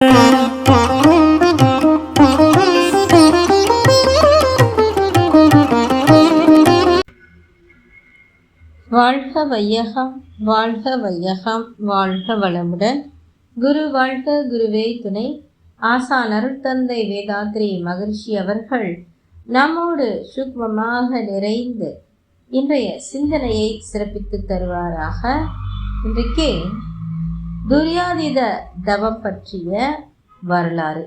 வாழ்க வையகம், வாழ்க வையகம், வாழ்க வளமுடன். குரு வாழ்க, குருவே துணை. ஆசான் அருட்தந்தை வேதாத்ரி மகரிஷி அவர்கள் நம்மோடு சூக்மமாக நிறைந்து இன்றைய சிந்தனையை சிறப்பித்து தருவாராக. இன்றைக்கு துரியாதீத தவம் பற்றிய வரலாறு.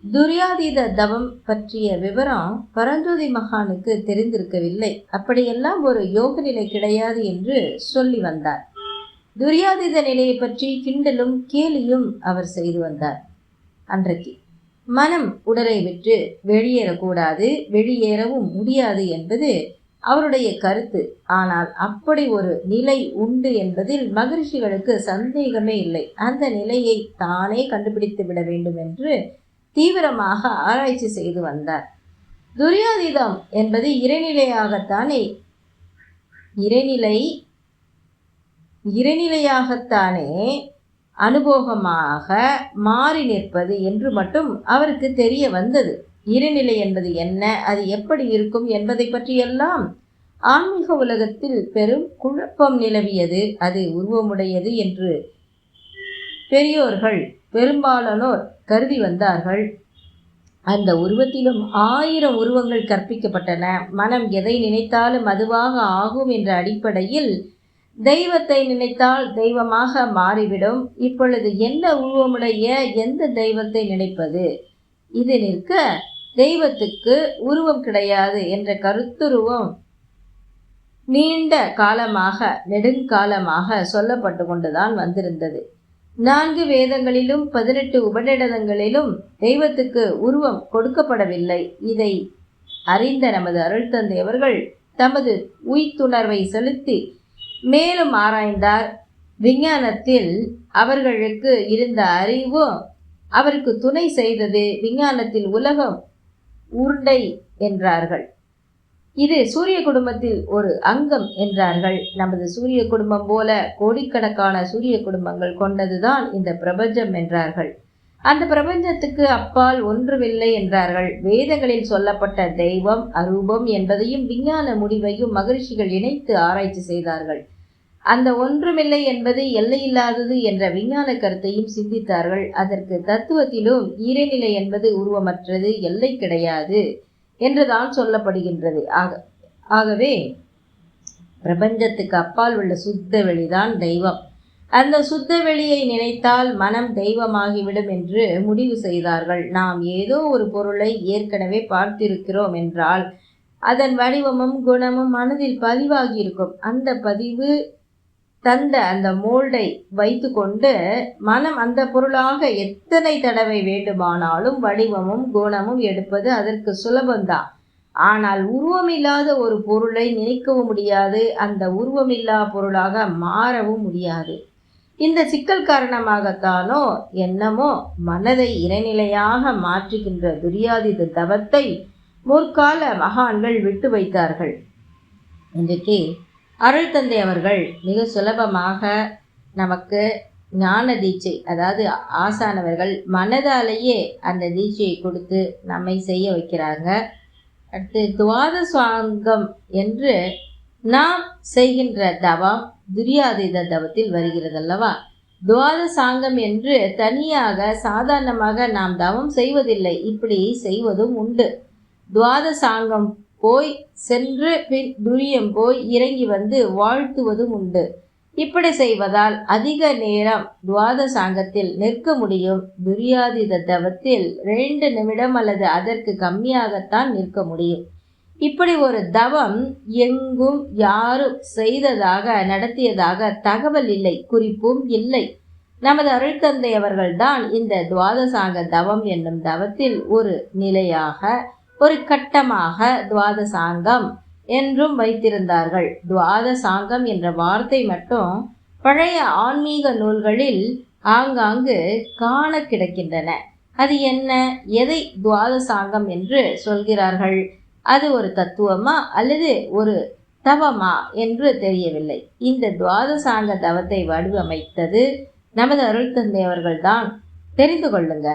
துரியாதீத தவம் பற்றிய விவரம் பரஞ்சோதி மகானுக்கு தெரிந்திருக்கவில்லை. அப்படியெல்லாம் ஒரு யோக நிலை கிடையாது என்று சொல்லி வந்தார். துரியாதீத நிலையை பற்றி கிண்டலும் கேலியும் அவர் செய்து வந்தார். அன்றைக்கு மனம் உடலை விட்டு வெளியேறக்கூடாது, வெளியேறவும் முடியாது என்பது அவருடைய கருத்து. ஆனால் அப்படி ஒரு நிலை உண்டு என்பதில் மகரிஷிகளுக்கு சந்தேகமே இல்லை. அந்த நிலையை தானே கண்டுபிடித்து விட வேண்டும் என்று தீவிரமாக ஆராய்ச்சி செய்து வந்தார். துரியாதீதம் என்பது இறைநிலையாகத்தானே அனுபவமாக மாறி நிற்பது என்று மட்டும் அவருக்கு தெரிய வந்தது. இறைநிலை என்பது என்ன, அது எப்படி இருக்கும் என்பதை பற்றியெல்லாம் ஆன்மீக உலகத்தில் பெரும் குழப்பம் நிலவியது. அது உருவமுடையது என்று பெரியோர்கள் பெரும்பாலானோர் கருதி வந்தார்கள். அந்த உருவத்திலும் 1000 உருவங்கள் கற்பிக்கப்பட்டன. மனம் எதை நினைத்தாலும் அதுவாக ஆகும் என்ற அடிப்படையில் தெய்வத்தை நினைத்தால் தெய்வமாக மாறிவிடும். இப்பொழுது என்ன உருவமுடைய எந்த தெய்வத்தை நினைப்பது? இது நிற்க தெய்வத்துக்கு உருவம் கிடையாது என்ற கருத்துருவம் நீண்ட காலமாக நெடுங்காலமாக சொல்லப்பட்டு கொண்டுதான் வந்திருந்தது. 4 வேதங்களிலும் 18 உபநிடதங்களிலும் தெய்வத்துக்கு உருவம் கொடுக்கப்படவில்லை. இதை அறிந்த நமது அருள்தந்தை அவர்கள் தமது உய்த்துணர்வை செலுத்தி மேலும் ஆராய்ந்தார். விஞ்ஞானத்தில் அவர்களுக்கு இருந்த அறிவும் அவருக்கு துணை செய்தது. விஞ்ஞானத்தில் உலகம் உருண்டை என்றார்கள். இது சூரிய குடும்பத்தில் ஒரு அங்கம் என்றார்கள். நமது சூரிய குடும்பம் போல கோடிக்கணக்கான சூரிய குடும்பங்கள் கொண்டதுதான் இந்த பிரபஞ்சம் என்றார்கள். அந்த பிரபஞ்சத்துக்கு அப்பால் ஒன்றுமில்லை என்றார்கள். வேதங்களில் சொல்லப்பட்ட தெய்வம் அரூபம் என்பதையும் விஞ்ஞான முடிவையும் மகரிஷிகள் இணைத்து ஆராய்ச்சி செய்தார்கள். அந்த ஒன்றுமில்லை என்பது எல்லையில்லாதது என்ற விஞ்ஞான கருத்தையும் சிந்தித்தார்கள். அதற்கு தத்துவத்திலும் இறைநிலை என்பது உருவமற்றது, எல்லை கிடையாது என்றுதான் சொல்லப்படுகின்றது. ஆகவே பிரபஞ்சத்துக்கு அப்பால் உள்ள சுத்த வெளிதான் தெய்வம். அந்த சுத்த வெளியை நினைத்தால் மனம் தெய்வமாகிவிடும் என்று முடிவு செய்தார்கள். நாம் ஏதோ ஒரு பொருளை ஏற்கனவே பார்த்திருக்கிறோம் என்றால் அதன் வடிவமும் குணமும் மனதில் பதிவாகி இருக்கும். அந்த பதிவு தந்த அந்த மோல்டை வைத்து கொண்டு மனம் அந்த பொருளாக எத்தனை தடவை வேண்டுமானாலும் வடிவமும் குணமும் எடுப்பது அதற்கு சுலபந்தான். ஆனால் உருவமில்லாத ஒரு பொருளை நினைக்கவும் முடியாது, அந்த உருவமில்லா பொருளாக மாறவும் முடியாது. இந்த சிக்கல் காரணமாகத்தானோ என்னமோ மனதை இறைநிலையாக மாற்றுகின்ற துரியாதீத தவத்தை முற்கால மகான்கள் விட்டு வைத்தார்கள். இன்றைக்கு அருள்தந்தை அவர்கள் மிக சுலபமாக நமக்கு ஞான தீட்சை, அதாவது ஆசானவர்கள் மனதாலேயே அந்த தீட்சையை கொடுத்து நம்மை செய்ய வைக்கிறாங்க. அடுத்து துவாதசாங்கம் என்று நாம் செய்கின்ற தவம் துரியாதீத தவத்தில் வருகிறது அல்லவா? துவாதசாங்கம் என்று தனியாக சாதாரணமாக நாம் தவம் செய்வதில்லை, இப்படி செய்வதும் உண்டு. துவாதசாங்கம் போய் சென்று பின் துரியம் போய் இறங்கி வந்து வாழ்த்துவதும் உண்டு. இப்படி செய்வதால் அதிக நேரம் துவாதசாங்கத்தில் நிற்க முடியும். துரியாதீத தவத்தில் 2 நிமிடம் அல்லது அதற்கு கம்மியாகத்தான் நிற்க முடியும். இப்படி ஒரு தவம் எங்கும் யாரும் செய்ததாக நடத்தியதாக தகவல் இல்லை, குறிப்பும் இல்லை. நமது அருள்தந்தை அவர்கள்தான் இந்த துவாதசாங்க தவம் என்னும் தவத்தில் ஒரு நிலையாக, ஒரு கட்டமாக துவாதசாங்கம் என்றும் வைத்திருந்தார்கள். துவாதசாங்கம் என்ற வார்த்தை மட்டும் பழைய ஆன்மீக நூல்களில் ஆங்காங்கு காண கிடக்கின்றன. அது என்ன, எதை துவாதசாங்கம் என்று சொல்கிறார்கள்? அது ஒரு தத்துவமா அல்லது ஒரு தவமா என்று தெரியவில்லை. இந்த துவாதசாங்க தவத்தை வடிவமைத்தது நமது அருள்தந்தை அவர்கள்தான். தெரிந்து கொள்ளுங்க.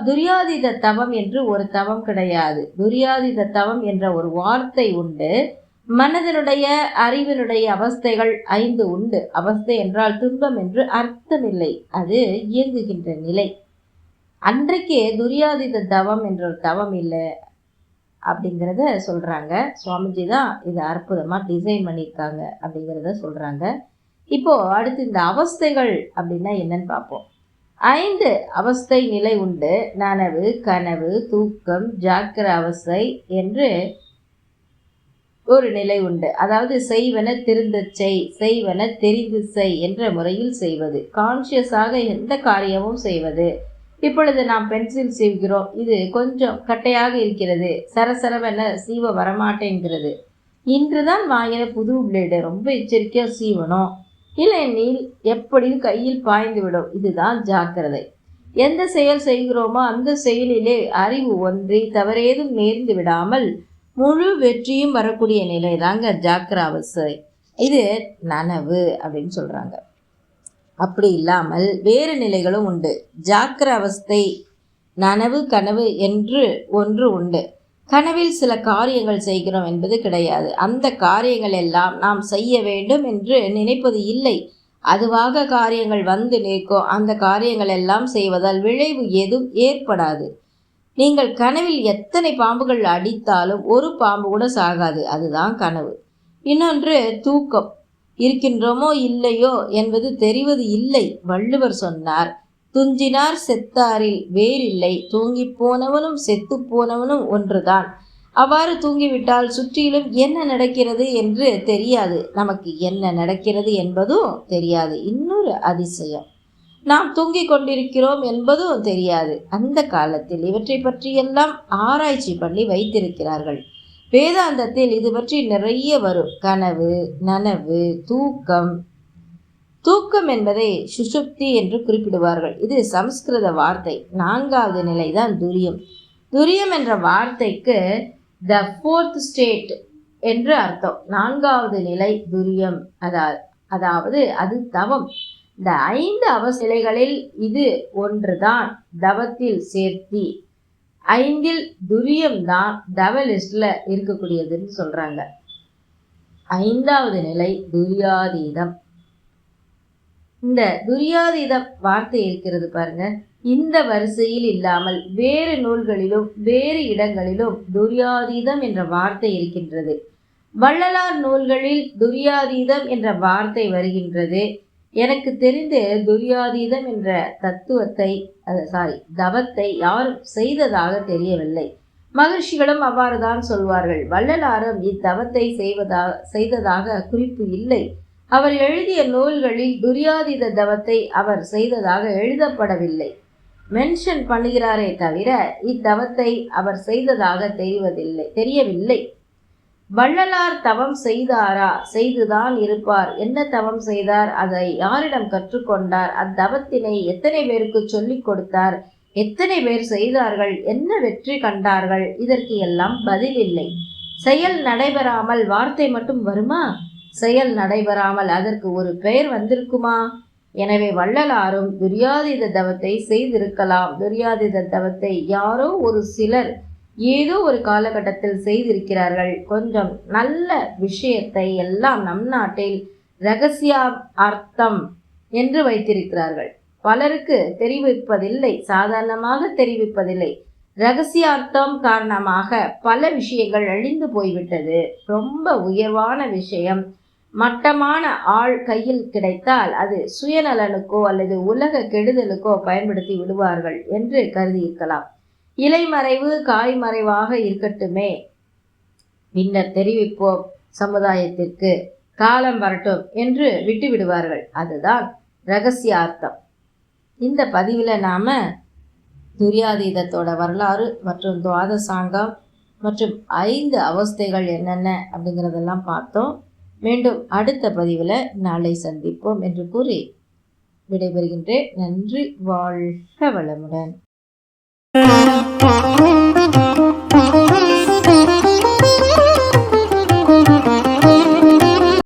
துரியாதீத தவம் என்று ஒரு தவம் கிடையாது. துரியாதீத தவம் என்ற ஒரு வார்த்தை உண்டு. மனதினுடைய அறிவினுடைய அவஸ்தைகள் 5 உண்டு. அவஸ்தை என்றால் துன்பம் என்று அர்த்தமில்லை, அது இயங்குகின்ற நிலை. அன்றைக்கே துரியாதீத தவம் என்ற ஒரு தவம் இல்லை அப்படிங்கிறத சொல்கிறாங்க. சுவாமிஜி தான் இதை அற்புதமாக டிசைன் பண்ணியிருக்காங்க அப்படிங்கிறத சொல்கிறாங்க. இப்போது அடுத்து இந்த அவஸ்தைகள் அப்படின்னா என்னன்னு பார்ப்போம். 5 அவஸ்தை நிலை உண்டு. நனவு, கனவு, தூக்கம், ஜாக்கிர அவஸ்தை என்று ஒரு நிலை உண்டு. அதாவது செய்வன திருந்த செய், செய்வன தெரிந்து செய் என்ற முறையில் செய்வது, கான்ஷியஸாக எந்த காரியமும் செய்வது. இப்பொழுது நாம் பென்சில் சீவுகிறோம், இது கொஞ்சம் கட்டையாக இருக்கிறது, சரசரவென சீவ வரமாட்டேங்கிறது. இன்று தான் வாங்கின புது பிளேடு, ரொம்ப எச்சரிக்கையாக சீவணும், இல்லையெனில் எப்படியும் கையில் பாய்ந்து விடும். இதுதான் ஜாக்கிரதை. எந்த செயல் செய்கிறோமோ அந்த செயலிலே அறிவு ஒன்றி தவறேதும் நேர்ந்து விடாமல் முழு வெற்றியும் வரக்கூடிய நிலை தாங்க ஜாக்கிர அவஸ்தை. இது நனவு அப்படின்னு சொல்கிறாங்க. அப்படி இல்லாமல் வேறு நிலைகளும் உண்டு. ஜாக்கிர அவஸ்தை, நனவு, கனவு என்று ஒன்று உண்டு. கனவில் சில காரியங்கள் செய்கிறோம் என்பது கிடையாது. அந்த காரியங்கள் எல்லாம் நாம் செய்ய வேண்டும் என்று நினைப்பது இல்லை. அதுவாக காரியங்கள் வந்து நிற்கும். அந்த காரியங்கள் எல்லாம் செய்வதால் விளைவு எதுவும் ஏற்படாது. நீங்கள் கனவில் எத்தனை பாம்புகள் அடித்தாலும் ஒரு பாம்பு கூட சாகாது. அதுதான் கனவு. இன்னொன்று தூக்கம். இருக்கின்றோமோ இல்லையோ என்பது தெரிவது இல்லை. வள்ளுவர் சொன்னார், துஞ்சினார் செத்தாரில் வேறில்லை, தூங்கி போனவனும் செத்து போனவனும் ஒன்றுதான். அவ்வாறு தூங்கிவிட்டால் சுற்றிலும் என்ன நடக்கிறது என்று தெரியாது. நமக்கு என்ன நடக்கிறது என்பதும் தெரியாது. இன்னொரு அதிசயம், நாம் தூங்கிக் கொண்டிருக்கிறோம் என்பதும் தெரியாது. அந்த காலத்தில் இவற்றை பற்றியெல்லாம் ஆராய்ச்சி பண்ணி வைத்திருக்கிறார்கள். வேதாந்தத்தில் இது பற்றி நிறைய வரும். கனவு, நனவு, தூக்கம். தூக்கம் என்பதை சுஷுப்தி என்று குறிப்பிடுவார்கள். இது சமஸ்கிருத வார்த்தை. 4வது நிலைதான் துரியம். துரியம் என்ற வார்த்தைக்கு த 4th ஸ்டேட் என்று அர்த்தம். 4வது நிலை துரியம், அதாவது அது தவம். இந்த 5 அவஸ்தைகளில் இது ஒன்றுதான் தவத்தில் சேர்த்தி. 5ல் துரியம் தான் தவ லிஸ்டில் இருக்கக்கூடியதுன்னு சொல்கிறாங்க. 5வது நிலை துரியாதீதம். இந்த துரியாதீதம் வார்த்தை இருக்கிறது பாருங்க, இந்த வரிசையில் இல்லாமல் வேறு நூல்களிலும் வேறு இடங்களிலும் துரியாதீதம் என்ற வார்த்தை இருக்கின்றது. வள்ளலார் நூல்களில் துரியாதீதம் என்ற வார்த்தை வருகின்றது. எனக்கு தெரிந்து துரியாதீதம் என்ற தவத்தை யாரும் செய்ததாக தெரியவில்லை. மகர்ஷிகளும் அவ்வாறுதான் சொல்வார்கள். வள்ளலாரும் இத்தவத்தை செய்ததாக குறிப்பு இல்லை. அவர் எழுதிய நூல்களில் துரியாதீத தவத்தை அவர் செய்ததாக எழுதப்படவில்லை. மென்ஷன் பண்ணுகிறாரே தவிர இத்தவத்தை அவர் செய்ததாக தெரியவில்லை. வள்ளலார் தவம் செய்தாரா? செய்துதான் இருப்பார். என்ன தவம் செய்தார்? அதை யாரிடம் கற்றுக்கொண்டார்? அத்தவத்தினை எத்தனை பேருக்கு சொல்லிக் கொடுத்தார்? எத்தனை பேர் செய்தார்கள்? என்ன வெற்றி கண்டார்கள்? இதற்கு எல்லாம் பதில் இல்லை. செயல் நடைபெறாமல் வார்த்தை மட்டும் வருமா? செயல் நடைபெறாமல் அதற்கு ஒரு பெயர் வந்திருக்குமா? எனவே வள்ளலாரும் துரியாதீத தவத்தை செய்திருக்கலாம். துரியாதீத தவத்தை யாரோ ஒரு சிலர் ஏதோ ஒரு காலகட்டத்தில் செய்திருக்கிறார்கள். கொஞ்சம் நல்ல விஷயத்தை எல்லாம் நம் நாட்டில் இரகசிய அர்த்தம் என்று வைத்திருக்கிறார்கள். பலருக்கு தெரிவிப்பதில்லை, சாதாரணமாக தெரிவிப்பதில்லை. இரகசியார்த்தம் காரணமாக பல விஷயங்கள் அழிந்து போய்விட்டது. ரொம்ப உயர்வான விஷயம் மட்டமான ஆள் கையில் கிடைத்தால் அது சுயநலனுக்கோ அல்லது உலக கெடுதலுக்கோ பயன்படுத்தி விடுவார்கள் என்று கருதியிருக்கலாம். இலைமறைவு காய்மறைவாக இருக்கட்டுமே, பின்னர் தெரிவிப்போம் சமுதாயத்திற்கு, காலம் வரட்டும் என்று விட்டு விடுவார்கள். அதுதான் இரகசியார்த்தம். இந்த பதிவில் நாம் துரியாதீதத்தோட வரலாறு மற்றும் துவாதசாங்கம் மற்றும் 5 அவஸ்தைகள் என்னென்ன அப்படிங்கிறதெல்லாம் பார்த்தோம். மீண்டும் அடுத்த பதிவில் நாளை சந்திப்போம் என்று கூறி விடைபெறுகின்றேன். நன்றி. வாழ்க வளமுடன்.